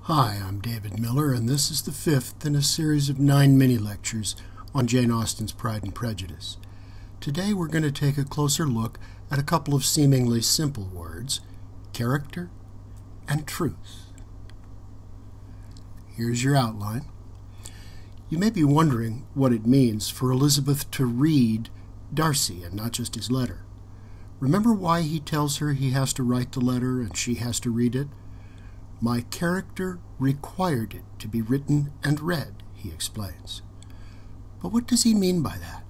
Hi, I'm David Miller, and this is the fifth in a series of 9 mini-lectures on Jane Austen's Pride and Prejudice. Today we're going to take a closer look at a couple of seemingly simple words, character and truth. Here's your outline. You may be wondering what it means for Elizabeth to read Darcy and not just his letter. Remember why he tells her he has to write the letter and she has to read it? My character required it to be written and read, he explains. But what does he mean by that?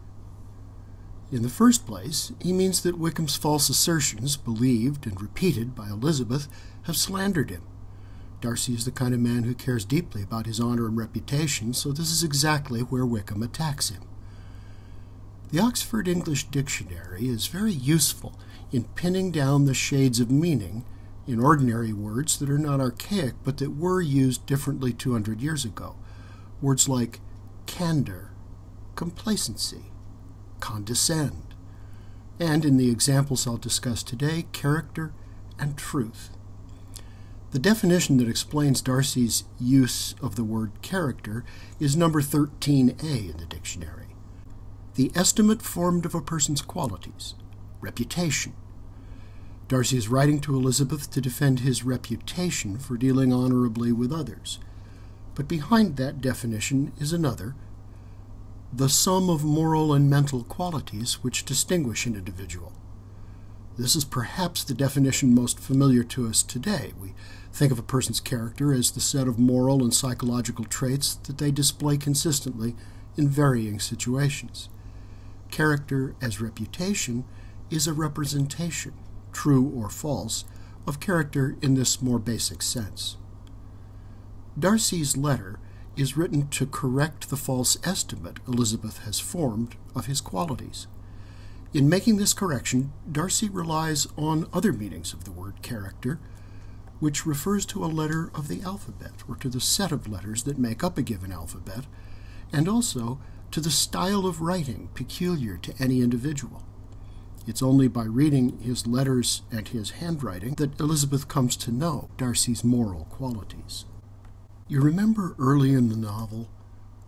In the first place, he means that Wickham's false assertions, believed and repeated by Elizabeth, have slandered him. Darcy is the kind of man who cares deeply about his honor and reputation, so this is exactly where Wickham attacks him. The Oxford English Dictionary is very useful in pinning down the shades of meaning in ordinary words that are not archaic, but that were used differently 200 years ago. Words like candor, complacency, condescend, and in the examples I'll discuss today, character and truth. The definition that explains Darcy's use of the word character is number 13A in the dictionary. The estimate formed of a person's qualities, reputation. Darcy is writing to Elizabeth to defend his reputation for dealing honorably with others. But behind that definition is another, the sum of moral and mental qualities which distinguish an individual. This is perhaps the definition most familiar to us today. We think of a person's character as the set of moral and psychological traits that they display consistently in varying situations. Character as reputation is a representation, true or false, of character in this more basic sense. Darcy's letter is written to correct the false estimate Elizabeth has formed of his qualities. In making this correction, Darcy relies on other meanings of the word character, which refers to a letter of the alphabet, or to the set of letters that make up a given alphabet, and also to the style of writing peculiar to any individual. It's only by reading his letters and his handwriting that Elizabeth comes to know Darcy's moral qualities. You remember early in the novel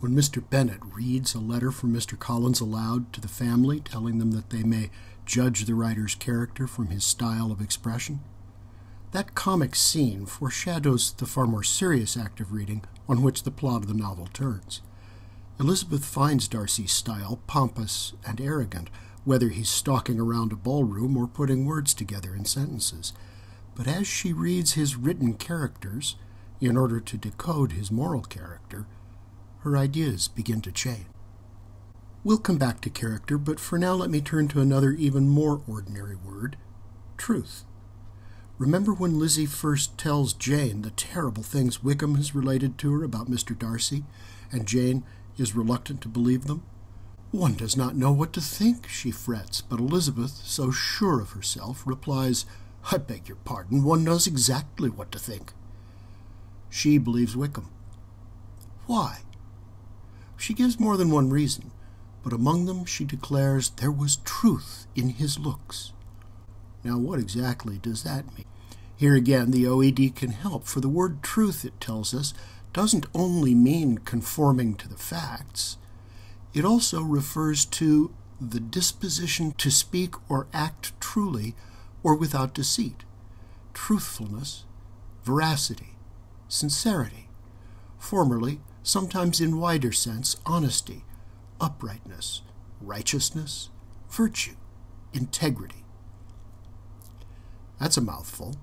when Mr. Bennet reads a letter from Mr. Collins aloud to the family, telling them that they may judge the writer's character from his style of expression? That comic scene foreshadows the far more serious act of reading on which the plot of the novel turns. Elizabeth finds Darcy's style pompous and arrogant, whether he's stalking around a ballroom or putting words together in sentences. But as she reads his written characters, in order to decode his moral character, her ideas begin to change. We'll come back to character, but for now let me turn to another even more ordinary word, truth. Remember when Lizzie first tells Jane the terrible things Wickham has related to her about Mr. Darcy, and Jane is reluctant to believe them? One does not know what to think, she frets, but Elizabeth, so sure of herself, replies, I beg your pardon, one knows exactly what to think. She believes Wickham. Why? She gives more than one reason, but among them she declares there was truth in his looks. Now what exactly does that mean? Here again the OED can help, for the word truth, it tells us, doesn't only mean conforming to the facts. It also refers to the disposition to speak or act truly or without deceit, truthfulness, veracity, sincerity, formerly, sometimes in wider sense, honesty, uprightness, righteousness, virtue, integrity. That's a mouthful.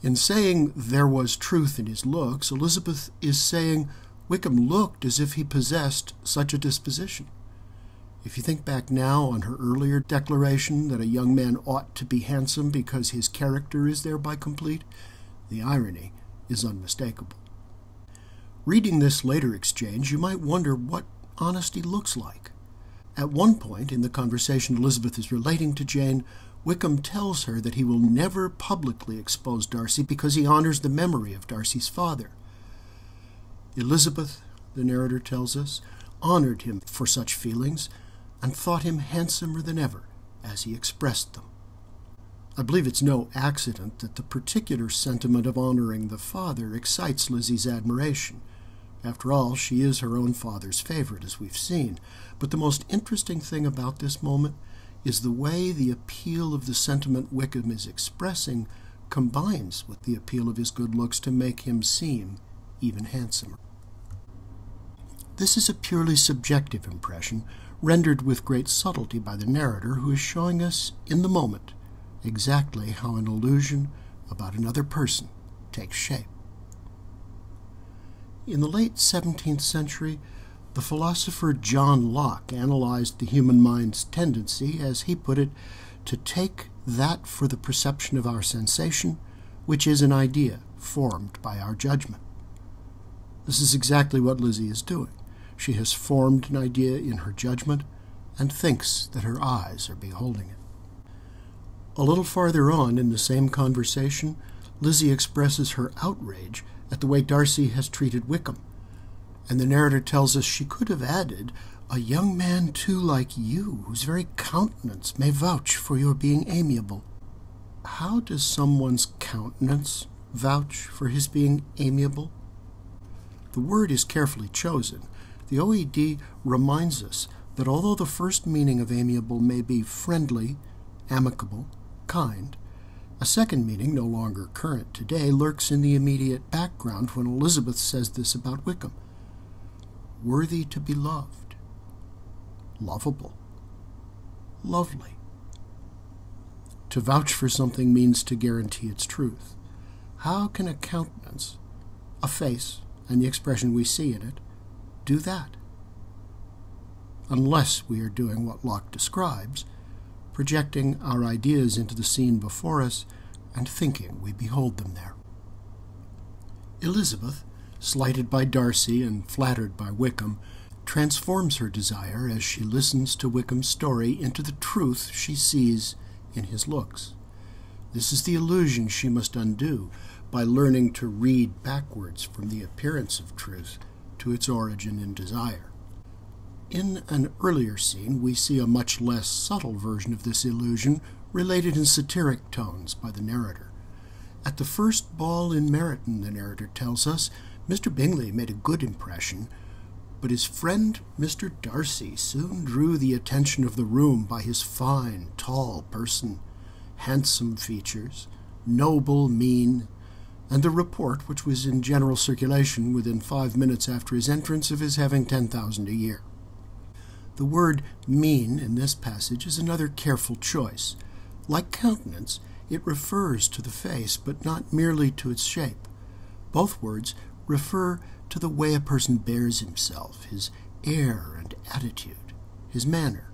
In saying there was truth in his looks, Elizabeth is saying Wickham looked as if he possessed such a disposition. If you think back now on her earlier declaration that a young man ought to be handsome because his character is thereby complete, the irony is unmistakable. Reading this later exchange, you might wonder what honesty looks like. At one point in the conversation Elizabeth is relating to Jane, Wickham tells her that he will never publicly expose Darcy because he honors the memory of Darcy's father. Elizabeth, the narrator tells us, honored him for such feelings and thought him handsomer than ever as he expressed them. I believe it's no accident that the particular sentiment of honoring the father excites Lizzie's admiration. After all, she is her own father's favorite, as we've seen. But the most interesting thing about this moment is the way the appeal of the sentiment Wickham is expressing combines with the appeal of his good looks to make him seem even handsomer. This is a purely subjective impression, rendered with great subtlety by the narrator, who is showing us in the moment exactly how an illusion about another person takes shape. In the late 17th century, the philosopher John Locke analyzed the human mind's tendency, as he put it, to take that for the perception of our sensation, which is an idea formed by our judgment. This is exactly what Lizzie is doing. She has formed an idea in her judgment and thinks that her eyes are beholding it. A little farther on in the same conversation, Lizzie expresses her outrage at the way Darcy has treated Wickham, and the narrator tells us she could have added, "A young man, too, like you, whose very countenance may vouch for your being amiable." How does someone's countenance vouch for his being amiable? The word is carefully chosen. The OED reminds us that although the first meaning of amiable may be friendly, amicable, kind, a second meaning, no longer current today, lurks in the immediate background when Elizabeth says this about Wickham. Worthy to be loved, lovable, lovely. To vouch for something means to guarantee its truth. How can a countenance, a face, and the expression we see in it, do that? Unless we are doing what Locke describes, projecting our ideas into the scene before us and thinking we behold them there. Elizabeth, slighted by Darcy and flattered by Wickham, transforms her desire as she listens to Wickham's story into the truth she sees in his looks. This is the illusion she must undo by learning to read backwards from the appearance of truth to its origin in desire. In an earlier scene, we see a much less subtle version of this illusion, related in satiric tones by the narrator. At the first ball in Meryton, the narrator tells us, Mr. Bingley made a good impression, but his friend Mr. Darcy soon drew the attention of the room by his fine, tall person, handsome features, noble mien, and the report, which was in general circulation within 5 minutes after his entrance, of his having 10,000 a year. The word mean in this passage is another careful choice. Like countenance, it refers to the face, but not merely to its shape. Both words refer to the way a person bears himself, his air and attitude, his manner.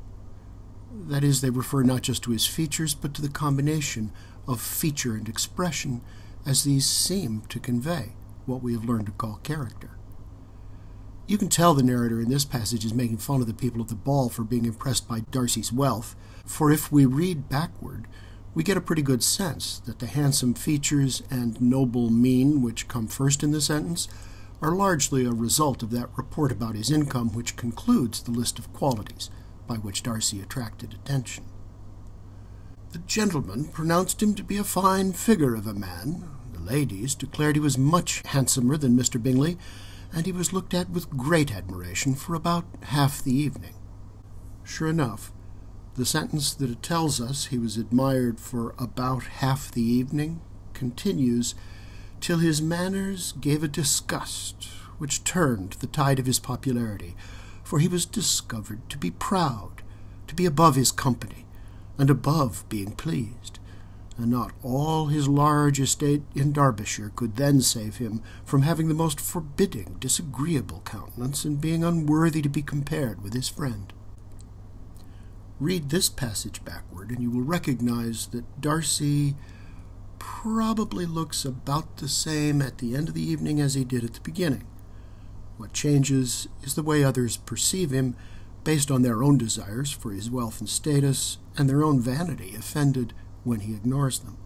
That is, they refer not just to his features, but to the combination of feature and expression, as these seem to convey what we have learned to call character. You can tell the narrator in this passage is making fun of the people at the ball for being impressed by Darcy's wealth, for if we read backward, we get a pretty good sense that the handsome features and noble mien which come first in the sentence are largely a result of that report about his income which concludes the list of qualities by which Darcy attracted attention. The gentlemen pronounced him to be a fine figure of a man. The ladies declared he was much handsomer than Mr. Bingley, and he was looked at with great admiration for about half the evening. Sure enough, the sentence that it tells us he was admired for about half the evening continues, till his manners gave a disgust which turned the tide of his popularity, for he was discovered to be proud, to be above his company, and above being pleased, and not all his large estate in Derbyshire could then save him from having the most forbidding, disagreeable countenance, and being unworthy to be compared with his friend. Read this passage backward, and you will recognize that Darcy probably looks about the same at the end of the evening as he did at the beginning. What changes is the way others perceive him, based on their own desires for his wealth and status, and their own vanity offended when he ignores them.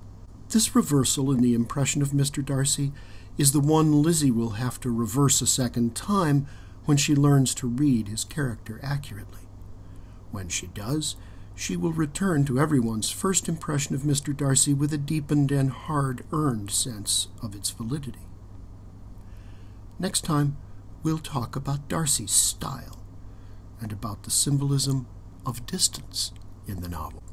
This reversal in the impression of Mr. Darcy is the one Lizzie will have to reverse a second time when she learns to read his character accurately. When she does, she will return to everyone's first impression of Mr. Darcy with a deepened and hard-earned sense of its validity. Next time, we'll talk about Darcy's style and about the symbolism of distance in the novel.